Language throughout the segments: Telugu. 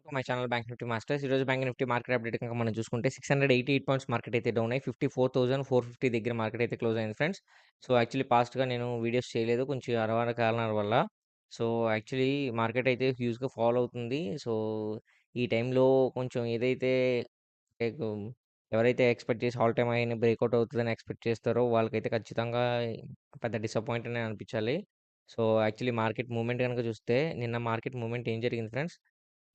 To my channel bank Nifty masters. ఈరోజు బ్యాంక్ నిఫ్టీ మార్కెట్ అప్డేట్ కనుక మనం చూసుకుంటే 688 పాయింట్స్ మార్కెట్ అయితే డౌన్ అయ్యి 54,450 దగ్గర మార్కెట్ అయితే క్లోజ్ అయింది ఫ్రెండ్స్. సో, యాక్చువల్లీ పాస్ట్‌గా నేను వీడియోస్ చేయలేదు. కొంచెం అరవార కారణాల వల్ల. సో, యాక్చువల్లీ మార్కెట్ అయితే హ్యూజ్‌గా ఫాల్ అవుతుంది. సో, ఈ టైంలో కొంచెం ఏదైతే లైక్ ఎవరైతే ఎక్స్‌పెక్ట్ చేసి ఆల్ టైమ్ హైని బ్రేక్‌ఔట్ అవుతదని ఎక్స్‌పెక్ట్ చేస్తారో వాళ్ళకైతే ఖచ్చితంగా పెద్ద డిసప్పాయింట్ అనే అనిపించాలి. సో, యాక్చువల్లీ మార్కెట్ మూవ్‌మెంట్ గనుక చూస్తే నిన్న మార్కెట్ మూవ్‌మెంట్ ఏం జరిగింది ఫ్రెండ్స్?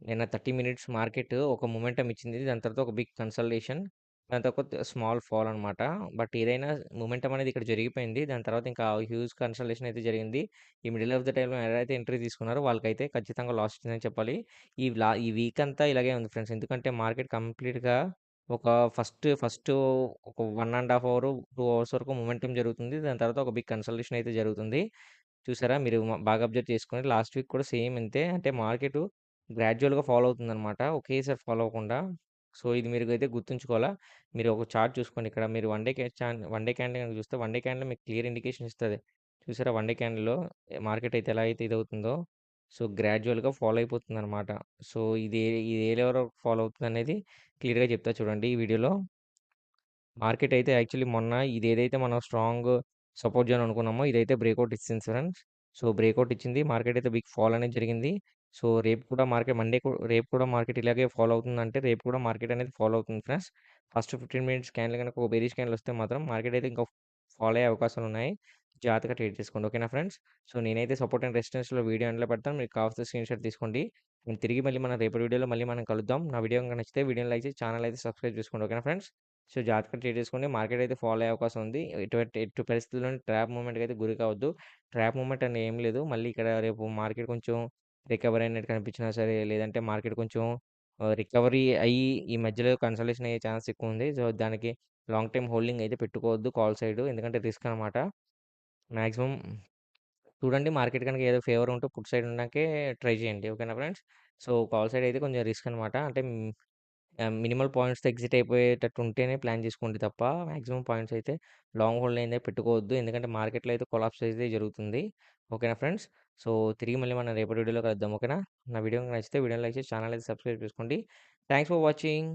నిన్న 30 మినిట్స్ మార్కెట్ ఒక మొమెంటమ్ ఇచ్చింది. దాని తర్వాత ఒక బిగ్ కన్సల్టేషన్. దాని తర్వాత స్మాల్ ఫాల్ అనమాట. బట్ ఏదైనా మొమెంటమ్ అనేది ఇక్కడ జరిగిపోయింది. దాని తర్వాత ఇంకా హ్యూజ్ కన్సల్టేషన్ అయితే జరిగింది. ఈ మిడిల్ ఆఫ్ ద టైమ్‌లో ఎవరైతే ఎంట్రీ తీసుకున్నారో వాళ్ళకైతే ఖచ్చితంగా లాస్ వచ్చిందని చెప్పాలి. ఈ వీక్ అంతా ఇలాగే ఉంది ఫ్రెండ్స్. ఎందుకంటే మార్కెట్ కంప్లీట్‌గా ఒక ఫస్ట్ ఒక 1 ½ అవర్, 2 అవర్స్ వరకు మొమెంటమ్ జరుగుతుంది. దాని తర్వాత ఒక బిగ్ కన్సల్టేషన్ అయితే జరుగుతుంది. చూసారా? మీరు బాగా అబ్జర్వ్ చేసుకోండి. లాస్ట్ వీక్ కూడా సేమ్ ఇంతే. అంటే మార్కెటు గ్రాడ్యుయల్‌గా ఫాలో అవుతుందనమాట. ఒకేసారి ఫాలో అవ్వకుండా. సో, ఇది మీరైతే గుర్తుంచుకోవాలా. మీరు ఒక చార్ట్ చూసుకోండి. ఇక్కడ మీరు వన్ డే క్యాండిల్ గనుక చూస్తే వన్ డే క్యాండిల్ మీకు క్లియర్ ఇండికేషన్ ఇస్తది. చూసారా? వన్ డే క్యాండిల్‌లో మార్కెట్ అయితే ఎలా అయితే ఇదవుతుందో, సో, గ్రాడ్యుయల్‌గా ఫాలో అయిపోతుందనమాట. సో, ఇది ఏ లెవెల్ వరకు ఫాలో అవుతుందనేది క్లియర్‌గా చెప్తా చూడండి ఈ వీడియోలో. మార్కెట్ అయితే యాక్చువల్లీ మొన్న ఇదేదైతే మనం స్ట్రాంగ్ సపోర్ట్ జోన్ అనుకున్నామో ఇదైతే బ్రేక్‌ఔట్ ఇచ్చేసింది ఫ్రెండ్స్. సో, బ్రేక్‌ఔట్ ఇచ్చింది. మార్కెట్ అయితే బిగ్ ఫాల్ అనేది జరిగింది. సో, రేపు కూడా మార్కెట్ ఇలాగే ఫాలో అవుతుందంటే రేపు కూడా మార్కెట్ అనేది ఫాలో అవుతుంది ఫ్రెండ్స్. ఫస్ట్ 15 మినిట్స్ క్యాండిల్ గనుక ఒక బేరిష్ క్యాండిల్ వస్తే మాత్రం మార్కెట్ అయితే ఇంకా ఫాలో అయ్యే అవకాశాలున్నాయి. జాగ్రత్తగా ట్రేడ్ చేసుకోండి. ఓకేనా ఫ్రెండ్స్? సో, నేనైతే సపోర్ట్ అండ్ రెసిస్టెన్స్‌లో వీడియో ఎండ్‌లో పెడతాను. మీకు కావాల్సిన స్క్రీన్‌షాట్ తీసుకోండి. నేను తిరిగి మళ్ళీ మన రేపటి వీడియోలో మళ్ళీ మనం కలుద్దాం. నా వీడియో గనుక నచ్చితే వీడియోని లైక్ చేసి ఛానెల్ అయితే సబ్స్క్రైబ్ చేసుకోండి. ఓకేనా ఫ్రెండ్స్? సో, జాగ్రత్తగా ట్రేడ్ చేసుకోండి. మార్కెట్ అయితే ఫాలో అయ్యే అవకాశం ఉంది. ఎట్టి పరిస్థితుల్లోను ట్రాప్ మూవ్‌మెంట్‌కి అయితే గురి కావద్దు. ట్రాప్ మూవ్‌మెంట్ అని ఏం లేదు. మళ్ళీ ఇక్కడ రేపు మార్కెట్ కొంచెం రికవరీ అయినట్టు కనిపించినా సరే, లేదంటే మార్కెట్ కొంచెం రికవరీ అయ్యి ఈ మధ్యలో కన్సల్టేషన్ అయ్యే ఛాన్స్ ఎక్కువుంది. సో, దానికి లాంగ్ టైమ్ హోల్డింగ్ అయితే పెట్టుకోవద్దు కాల్ సైడ్. ఎందుకంటే రిస్క్ అనమాట. మాక్సిమం చూడండి మార్కెట్ గనుక ఏదో ఫేవర్ ఉంటే పుట్ సైడ్ ఉండడానికే ట్రై చేయండి. ఓకేనా ఫ్రెండ్స్? సో, కాల్ సైడ్ అయితే కొంచెం రిస్క్ అనమాట. అంటే మినిమల్ పాయింట్స్‌తో ఎగ్జిట్ అయిపోయేటట్టు ఉంటేనే ప్లాన్ చేసుకోండి తప్ప, మాక్సిమం పాయింట్స్ అయితే లాంగ్ హోల్డ్ అయితే పెట్టుకోవద్దు. ఎందుకంటే మార్కెట్‌లో అయితే కొలాప్స్ అయితే జరుగుతుంది. ఓకేనా ఫ్రెండ్స్? సో, తిరిగి మళ్ళీ మనం రేపటి వీడియోలో కలుద్దాం. ఓకేనా? నా వీడియో గనుక నచ్చితే వీడియోని లైక్ చేసి ఛానల్ అయితే సబ్స్క్రైబ్ చేసుకోండి. Thanks for watching.